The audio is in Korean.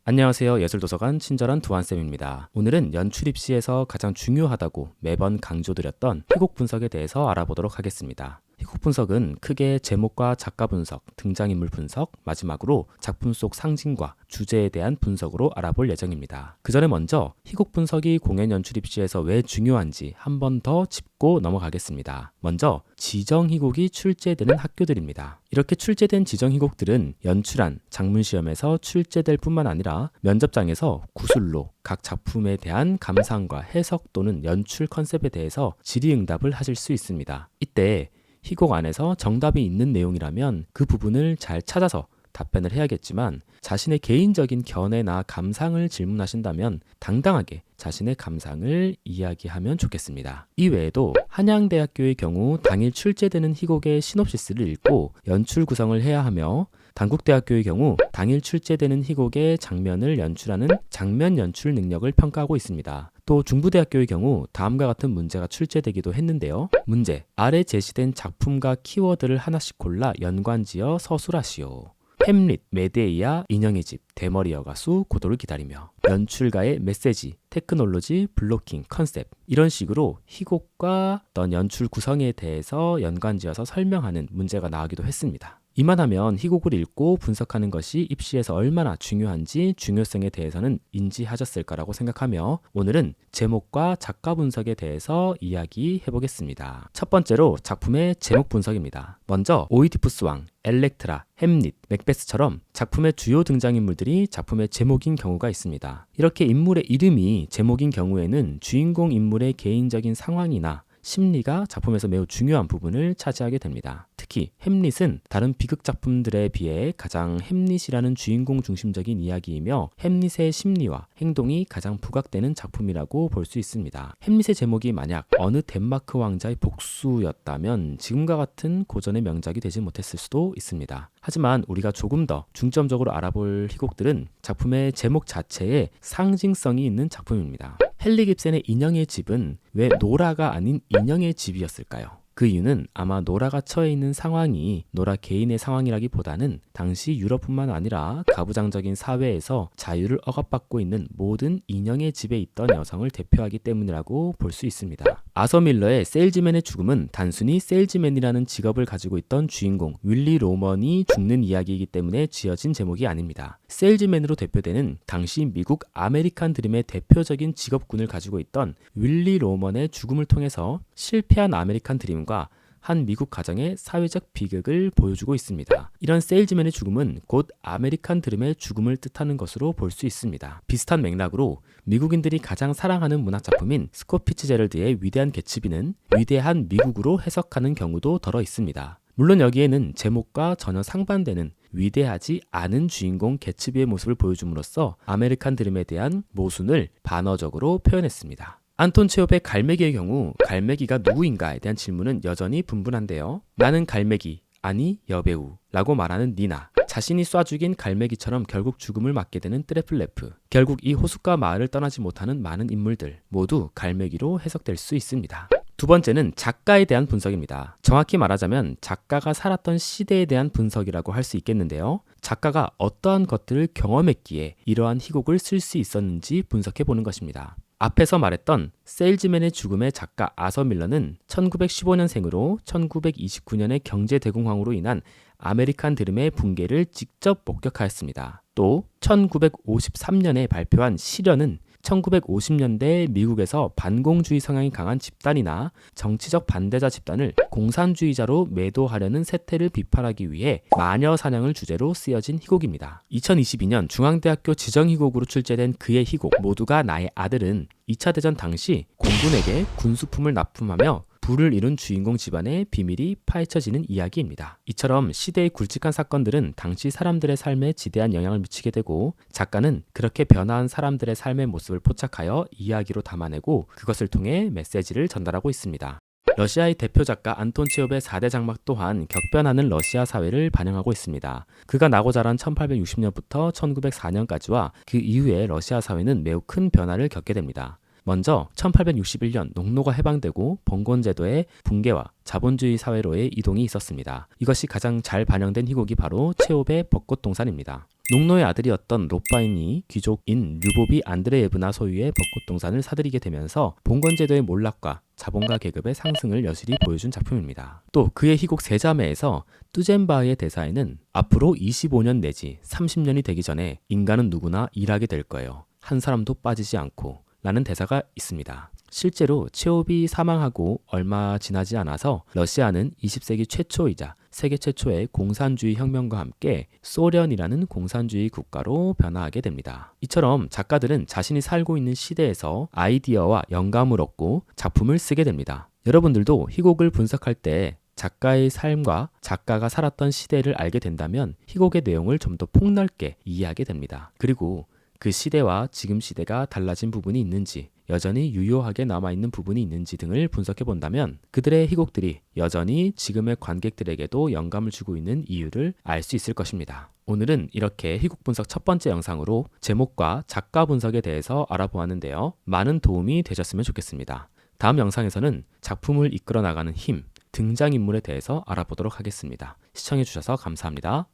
안녕하세요. 예술도서관 친절한 두한쌤입니다. 오늘은 연출 입시에서 가장 중요하다고 매번 강조드렸던 희곡 분석에 대해서 알아보도록 하겠습니다. 희곡 분석은 크게 제목과 작가 분석, 등장인물 분석, 마지막으로 작품 속 상징과 주제에 대한 분석으로 알아볼 예정입니다. 그 전에 먼저 희곡 분석이 공연 연출 입시에서 왜 중요한지 한 번 더 짚고 넘어가겠습니다. 먼저 지정 희곡이 출제되는 학교들입니다. 이렇게 출제된 지정 희곡들은 연출안, 장문 시험에서 출제될 뿐만 아니라 면접장에서 구술로 각 작품에 대한 감상과 해석 또는 연출 컨셉에 대해서 질의응답을 하실 수 있습니다. 이때 희곡 안에서 정답이 있는 내용이라면 그 부분을 잘 찾아서 답변을 해야겠지만 자신의 개인적인 견해나 감상을 질문하신다면 당당하게 자신의 감상을 이야기하면 좋겠습니다. 이 외에도 한양대학교의 경우 당일 출제되는 희곡의 시놉시스를 읽고 연출 구성을 해야 하며 단국대학교의 경우 당일 출제되는 희곡의 장면을 연출하는 장면 연출 능력을 평가하고 있습니다. 또 중부대학교의 경우 다음과 같은 문제가 출제되기도 했는데요. 문제, 아래 제시된 작품과 키워드를 하나씩 골라 연관지어 서술하시오. 햄릿, 메데이아, 인형의 집, 대머리 여가수, 고도를 기다리며 연출가의 메시지, 테크놀로지, 블로킹, 컨셉 이런 식으로 희곡과 어떤 연출 구성에 대해서 연관지어서 설명하는 문제가 나오기도 했습니다. 이만하면 희곡을 읽고 분석하는 것이 입시에서 얼마나 중요한지 중요성에 대해서는 인지하셨을 거라고 생각하며 오늘은 제목과 작가 분석에 대해서 이야기해 보겠습니다. 첫 번째로 작품의 제목 분석입니다. 먼저 오이디푸스 왕, 엘렉트라, 햄릿, 맥베스처럼 작품의 주요 등장인물들이 작품의 제목인 경우가 있습니다. 이렇게 인물의 이름이 제목인 경우에는 주인공 인물의 개인적인 상황이나 심리가 작품에서 매우 중요한 부분을 차지하게 됩니다. 특히 햄릿은 다른 비극 작품들에 비해 가장 햄릿이라는 주인공 중심적인 이야기이며 햄릿의 심리와 행동이 가장 부각되는 작품이라고 볼 수 있습니다. 햄릿의 제목이 만약 어느 덴마크 왕자의 복수였다면 지금과 같은 고전의 명작이 되지 못했을 수도 있습니다. 하지만 우리가 조금 더 중점적으로 알아볼 희곡들은 작품의 제목 자체에 상징성이 있는 작품입니다. 헨리 깁센의 인형의 집은 왜 노라가 아닌 인형의 집이었을까요? 그 이유는 아마 노라가 처해 있는 상황이 노라 개인의 상황이라기보다는 당시 유럽뿐만 아니라 가부장적인 사회에서 자유를 억압받고 있는 모든 인형의 집에 있던 여성을 대표하기 때문이라고 볼 수 있습니다. 아서 밀러의 세일즈맨의 죽음은 단순히 세일즈맨이라는 직업을 가지고 있던 주인공 윌리 로먼이 죽는 이야기이기 때문에 지어진 제목이 아닙니다. 세일즈맨으로 대표되는 당시 미국 아메리칸 드림의 대표적인 직업군을 가지고 있던 윌리 로먼의 죽음을 통해서 실패한 아메리칸 드림과 한 미국 가정의 사회적 비극을 보여주고 있습니다. 이런 세일즈맨의 죽음은 곧 아메리칸 드림의 죽음을 뜻하는 것으로 볼 수 있습니다. 비슷한 맥락으로 미국인들이 가장 사랑하는 문학작품인 스콧 피츠제럴드의 위대한 개츠비는 위대한 미국으로 해석하는 경우도 덜어 있습니다. 물론 여기에는 제목과 전혀 상반되는 위대하지 않은 주인공 개츠비의 모습을 보여줌으로써 아메리칸 드림에 대한 모순을 반어적으로 표현했습니다. 안톤 체홉의 갈매기의 경우 갈매기가 누구인가에 대한 질문은 여전히 분분한데요. 나는 갈매기, 아니 여배우 라고 말하는 니나, 자신이 쏴 죽인 갈매기처럼 결국 죽음을 맞게 되는 트레플레프, 결국 이 호숫가 마을을 떠나지 못하는 많은 인물들 모두 갈매기로 해석될 수 있습니다. 두 번째는 작가에 대한 분석입니다. 정확히 말하자면 작가가 살았던 시대에 대한 분석이라고 할 수 있겠는데요. 작가가 어떠한 것들을 경험했기에 이러한 희곡을 쓸 수 있었는지 분석해 보는 것입니다. 앞에서 말했던 세일즈맨의 죽음의 작가 아서 밀러는 1915년생으로 1929년의 경제대공황으로 인한 아메리칸 드림의 붕괴를 직접 목격하였습니다. 또 1953년에 발표한 시련은 1950년대 미국에서 반공주의 성향이 강한 집단이나 정치적 반대자 집단을 공산주의자로 매도하려는 세태를 비판하기 위해 마녀 사냥을 주제로 쓰여진 희곡입니다. 2022년 중앙대학교 지정희곡으로 출제된 그의 희곡 모두가 나의 아들은 2차 대전 당시 공군에게 군수품을 납품하며 부를 이룬 주인공 집안의 비밀이 파헤쳐지는 이야기입니다. 이처럼 시대의 굵직한 사건들은 당시 사람들의 삶에 지대한 영향을 미치게 되고 작가는 그렇게 변화한 사람들의 삶의 모습을 포착하여 이야기로 담아내고 그것을 통해 메시지를 전달하고 있습니다. 러시아의 대표 작가 안톤 체홉의 4대 장막 또한 격변하는 러시아 사회를 반영하고 있습니다. 그가 나고 자란 1860년부터 1904년까지와 그 이후에 러시아 사회는 매우 큰 변화를 겪게 됩니다. 먼저 1861년 농노가 해방되고 봉건제도의 붕괴와 자본주의 사회로의 이동이 있었습니다. 이것이 가장 잘 반영된 희곡이 바로 체홉의 벚꽃동산입니다. 농노의 아들이었던 롯바인이 귀족인 류보비 안드레예브나 소유의 벚꽃 동산을 사들이게 되면서 봉건제도의 몰락과 자본가 계급의 상승을 여실히 보여준 작품입니다. 또 그의 희곡 세자매에서 뚜젠바의 대사에는 앞으로 25년 내지 30년이 되기 전에 인간은 누구나 일하게 될 거예요. 한 사람도 빠지지 않고 라는 대사가 있습니다. 실제로 체홉이 사망하고 얼마 지나지 않아서 러시아는 20세기 최초이자 세계 최초의 공산주의 혁명과 함께 소련이라는 공산주의 국가로 변화하게 됩니다. 이처럼 작가들은 자신이 살고 있는 시대에서 아이디어와 영감을 얻고 작품을 쓰게 됩니다. 여러분들도 희곡을 분석할 때 작가의 삶과 작가가 살았던 시대를 알게 된다면 희곡의 내용을 좀 더 폭넓게 이해하게 됩니다. 그리고 그 시대와 지금 시대가 달라진 부분이 있는지, 여전히 유효하게 남아있는 부분이 있는지 등을 분석해 본다면 그들의 희곡들이 여전히 지금의 관객들에게도 영감을 주고 있는 이유를 알 수 있을 것입니다. 오늘은 이렇게 희곡 분석 첫 번째 영상으로 제목과 작가 분석에 대해서 알아보았는데요. 많은 도움이 되셨으면 좋겠습니다. 다음 영상에서는 작품을 이끌어 나가는 힘, 등장인물에 대해서 알아보도록 하겠습니다. 시청해주셔서 감사합니다.